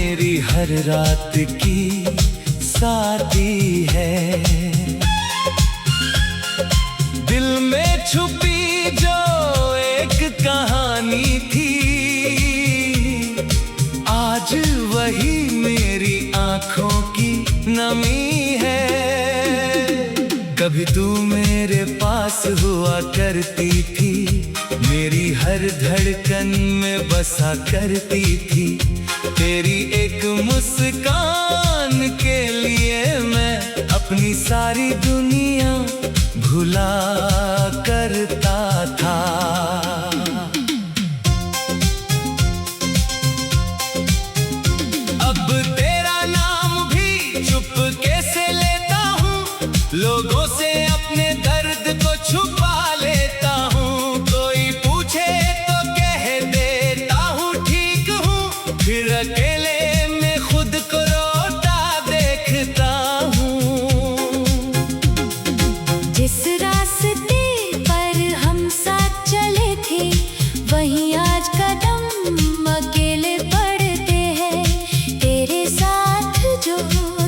मेरी हर रात की साथी है। दिल में छुपी जो एक कहानी थी, आज वही मेरी आंखों की नमी है। कभी तू मेरे पास हुआ करती थी, मेरी हर धड़कन में बसा करती थी। तेरी एक मुस्कान के लिए मैं अपनी सारी दुनिया भुला करता था। अब तेरा नाम भी चुपके से लेता हूँ, लोगों से अपने दर्द को छुपा लेता हूँ। कोई पूछे तो कह देता हूँ ठीक हूँ, फिर अकेले में खुद को रोता देखता हूँ। जिस रास्ते पर हम साथ चले थे, वहीं आज कदम अकेले पड़ते हैं। तेरे साथ जो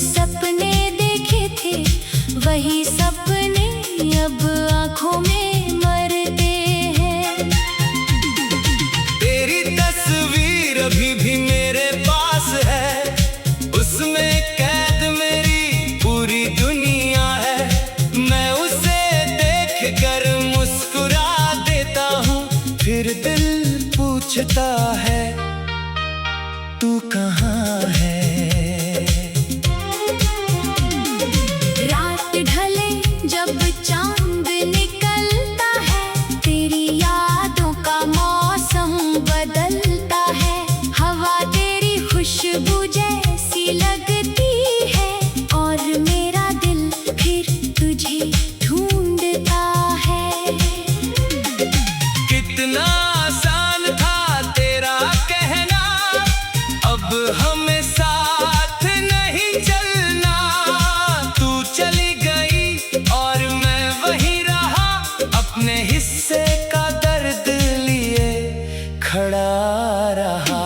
सपने देखे थे, वही सपने अब आंखों में मरते हैं। तेरी तस्वीर अभी भी मेरे पास है, उसमें कैद मेरी पूरी दुनिया है। मैं उसे देख कर मुस्कुरा देता हूँ, फिर दिल पूछता है तू कहाँ है। रात ढले जब चांद निकलता है, तेरी यादों का मौसम बदलता है। हवा तेरी खुशबू जैसी लगती है, और मेरा दिल फिर तुझे ढूंढता है। कितना आसान था तेरा कहना, अब हमें साथ नहीं चलना। तू चली गई और मैं वहीं रहा, अपने हिस्से का दर्द लिए खड़ा रहा।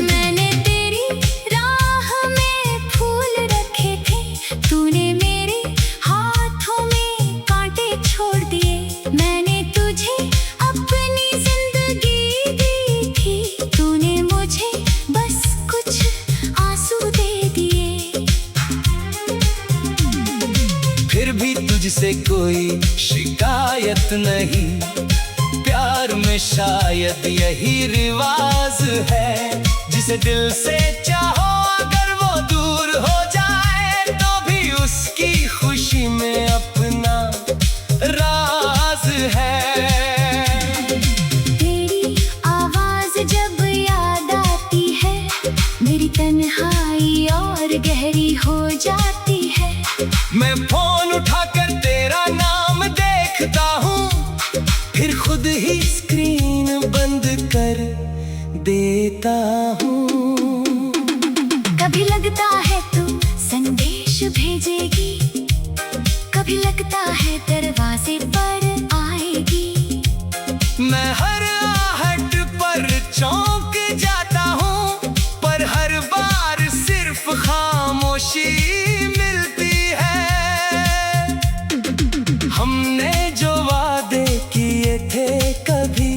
मैंने तेरी राह में फूल रखे थे, तूने मेरे हाथों में कांटे छोड़ दिए। मैंने तुझे अपनी जिंदगी दी थी, तूने मुझे बस कुछ आंसू दे दिए। फिर भी तुझसे कोई शिकायत नहीं, प्यार में शायद यही रिवाज है। जिसे दिल से चाहो अगर वो दूर हो जाए, तो भी उसकी खुशी में अपना राज है। तेरी आवाज जब याद आती है, मेरी तन्हाई और गहरी हो जाती है। मैं फोन उठाकर तेरा नाम देखता हूँ, फिर खुद ही स्क्रीन बंद कर देता हूँ। कभी लगता है तू संदेश भेजेगी, कभी लगता है दरवाजे पर आएगी। मैं हर आहट पर चौंक जाता हूँ, पर हर बार सिर्फ खामोशी मिलती है। हमने जो वादे किए थे कभी,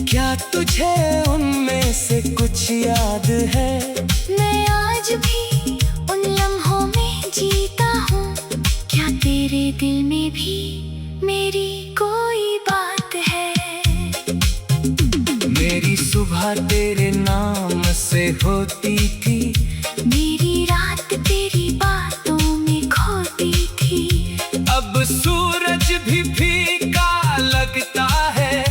क्या तुझे उनमें से कुछ याद है? मैं आज भी उन लम्हों में जीता हूँ, क्या तेरे दिल में भी मेरी कोई बात है? मेरी सुबह तेरे नाम से होती थी, मेरी रात तेरी बातों में खोती थी। अब सूरज भी फीका लगता है,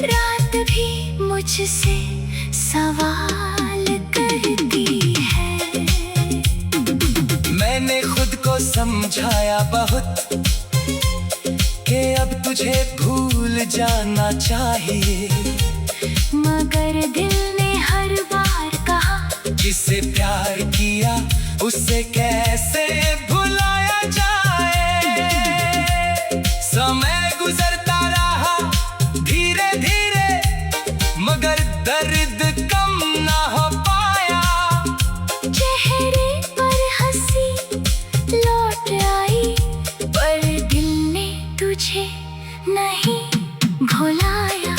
रात भी मुझसे सवाल करती है। मैंने खुद को समझाया बहुत कि अब तुझे भूल जाना चाहिए, मगर दिल ने हर बार कहा, जिसे प्यार किया उसे कैसे भुलाया जाए। समय गुजरता रहा धीरे धीरे, भुलाया।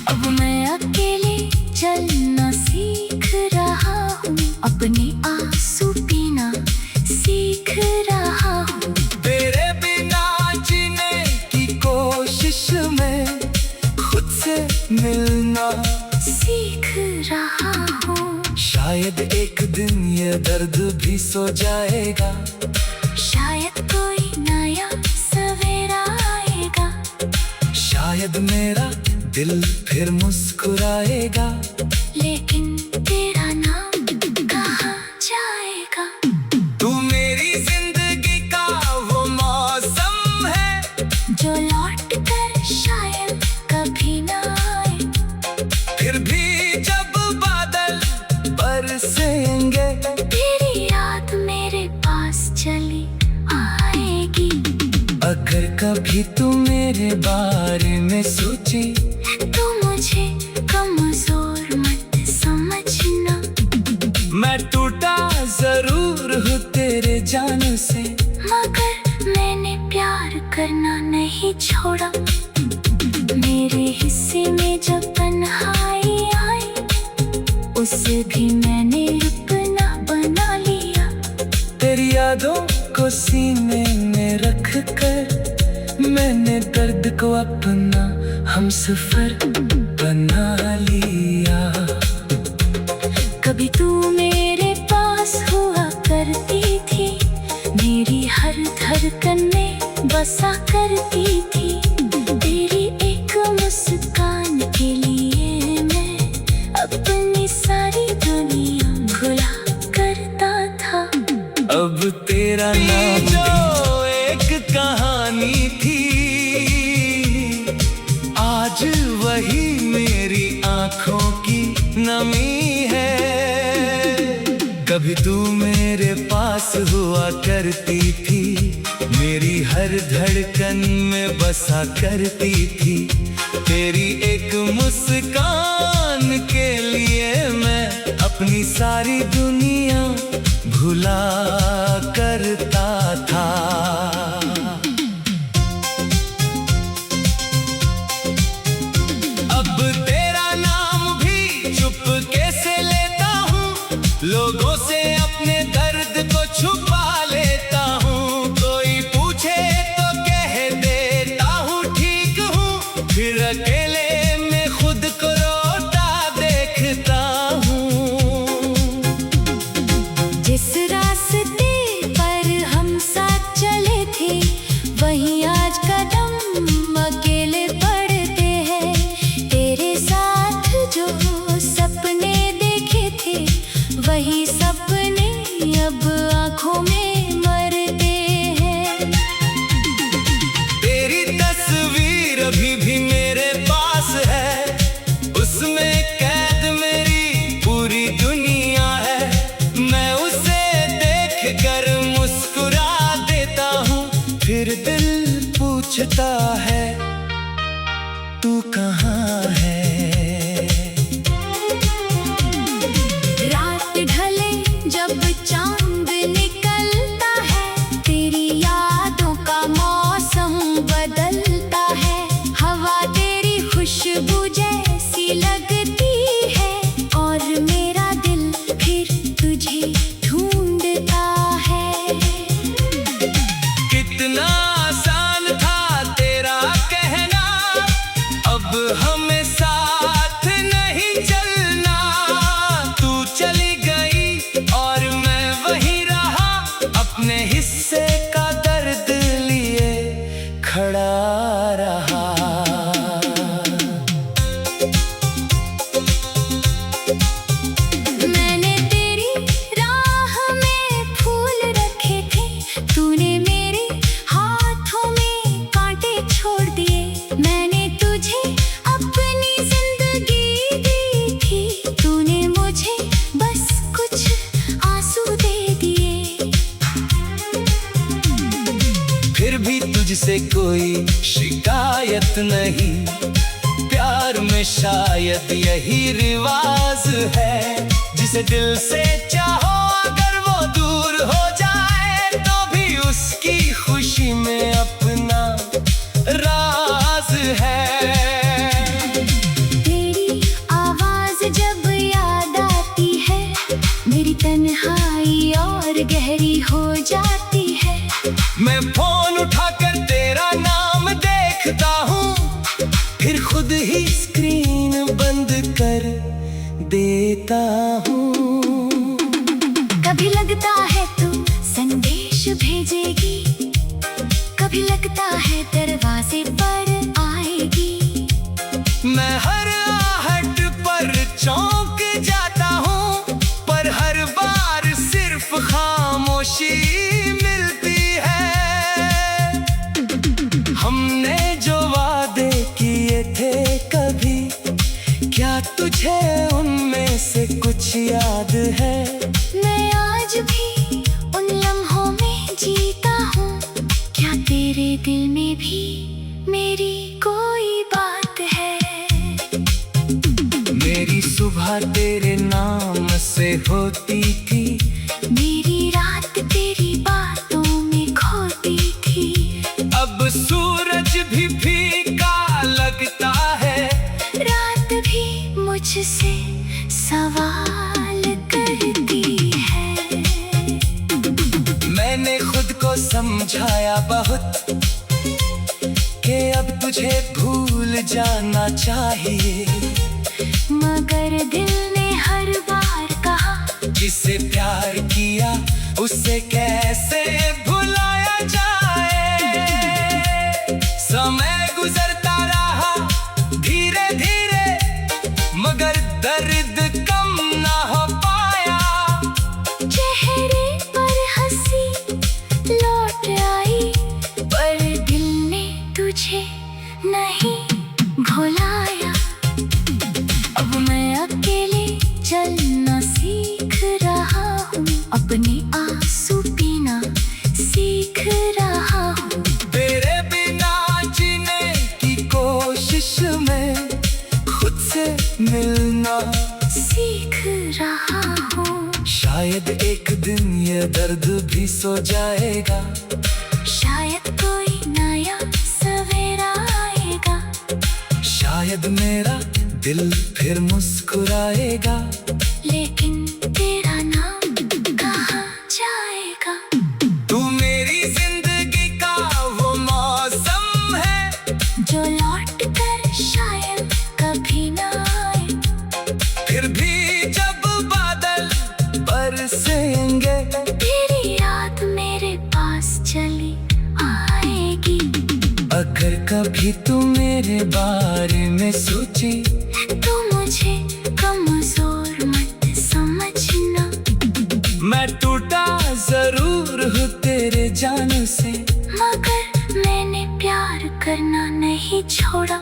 अब मैं अकेले चलना सीख रहा हूँ, अपने आंसू पीना सीख रहा हूँ। तेरे बिना जीने की कोशिश में खुद से मिलना सीख रहा हूँ। शायद एक दिन ये दर्द भी सो जाएगा, शायद कोई नया सवेरा आएगा। शायद मेरा दिल फिर मुस्कुराएगा। लेकिन तेरा नाम कहाँ जाएगा? तू मेरी जिंदगी का वो मौसम है जो लौट कर शायद कभी ना आए। फिर भी जब बादल बरसेंगे तेरी याद मेरे पास चली आएगी। अगर कभी तू मेरे बारे में सोची तू मुझे कमजोर मत समझना। मैं टूटा जरूर हूँ तेरे जाने से, मगर मैंने प्यार करना नहीं छोड़ा। मेरे हिस्से में जब तन्हाई आई, उसे भी मैंने अपना बना लिया। तेरी यादों को सीने में रख कर मैंने दर्द को अपना हमसफर बना लिया। कभी तू मेरे पास हुआ करती थी, मेरी हर धड़कन में बसा करती थी। तेरी एक मुस्कान के लिए मैं अपनी सारी दुनिया भुला करता था। अब तेरा नाम जो एक कहानी थी, आज वही मेरी आंखों की नमी है। कभी तू मेरे पास हुआ करती थी, मेरी हर धड़कन में बसा करती थी। तेरी एक मुस्कान के लिए मैं अपनी सारी दुनिया भुला करता था। अब तेरा नाम भी चुपके से लेता हूँ, लोगों से अपने दर्द को छुपा लेता हूँ। कोई पूछे तो कह देता हूँ ठीक हूँ, फिर अकेले में खुद को रोता देखता हूँ। जिस रास्ते पर हम साथ चले थे, वहीं आज कदम अकेले पड़ते हैं। तेरे साथ जो सपने देखे थे, वही सपने अब आँखों में मरते हैं। तेरी तस्वीर अभी भी मेरे पास है, उसमें कैद मेरी पूरी दुनिया है। मैं उसे देख कर मुस्कुरा देता हूँ, फिर दिल पूछता है तू कहाँ है। रात ढले जब चांद निकलता है, तेरी यादों का मौसम बदलता है। हवा तेरी खुशबू जैसी लगती है, और मेरा दिल फिर तुझे ढूंढता है। कितना आसान था तेरा कहना, अब हमें साथ नहीं चलना। तू चली गई और मैं वहीं रहा, अपने हिस्से का दर्द लिए खड़ा रहा। मैंने तेरी राह में फूल रखे थे, तूने मेरे हाथों में कांटे छोड़ दिए। मैंने तुझे अपनी जिंदगी दी थी, तूने मुझे बस कुछ आंसू दे दिए। फिर भी तुझसे कोई शिकायत नहीं, प्यार में शायद यही रिवाज है। जिसे दिल से चाहो अगर वो दूर हो जाए, तो भी उसकी खुशी में अपना राज है। लेता हूँ। कभी लगता है तू संदेश भेजेगी, कभी लगता है दरवाजे पर आएगी। मैं हर आहट पर चौंक जाता हूँ, पर हर बार सिर्फ खामोशी मिलती है। हमने जो वादे किए थे कभी, क्या तुझे उनमें से कुछ याद है? मैं आज भी उन लम्हों में जीता हूँ, क्या तेरे दिल में भी मेरी कोई बात है? मेरी सुबह तेरे नाम से होती थी, मेरी रात तेरी बातों में खोती थी। अब सूरज भी फीका लगता है, रात भी मुझसे सवाल करती है। मैंने खुद को समझाया बहुत कि अब तुझे भूल जाना चाहिए, मगर दिल ने हर बार कहा, जिसे प्यार किया उसे कैसे भुलाया जाए। समय गुजरता रहा धीरे धीरे, मगर दर्द कम ना हो पाया। चेहरे पर हंसी लौट आई, पर दिल ने तुझे नहीं भुलाया। अब मैं अकेले चलना सीख रहा हूँ, अपने आंसू पीना सीख रहा हूँ। तेरे बिना जीने की कोशिश में खुद से मिलना सीख रहा हूँ। शायद एक दिन ये दर्द भी सो जाएगा, शायद कोई नया सवेरा आएगा, शायद मेरा दिल फिर मुस्कुराएगा। लेकिन तेरा नाम कहाँ जाएगा? तू मेरी जिंदगी का वो मौसम है, जो लौट कर शायद कभी ना आए। फिर भी जब बादल बरसेंगे, तेरी याद मेरे पास चली आएगी। अगर कभी तू मेरे बारे में सोची, तू मुझे कमजोर मत समझना। मैं टूटा जरूर हूँ तेरे जाने से, मगर मैंने प्यार करना नहीं छोड़ा।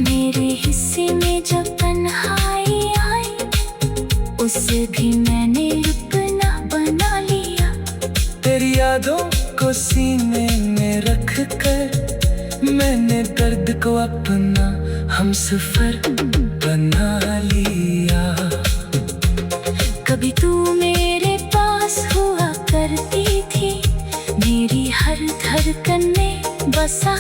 मेरे हिस्से में जब तन्हाई आई, उसे भी मैंने अपना बना लिया। तेरी यादों को सीने में रख कर मैंने दर्द को अपना हमसफर बना लिया। कभी तू मेरे पास हुआ करती थी, मेरी हर धड़कन में बसा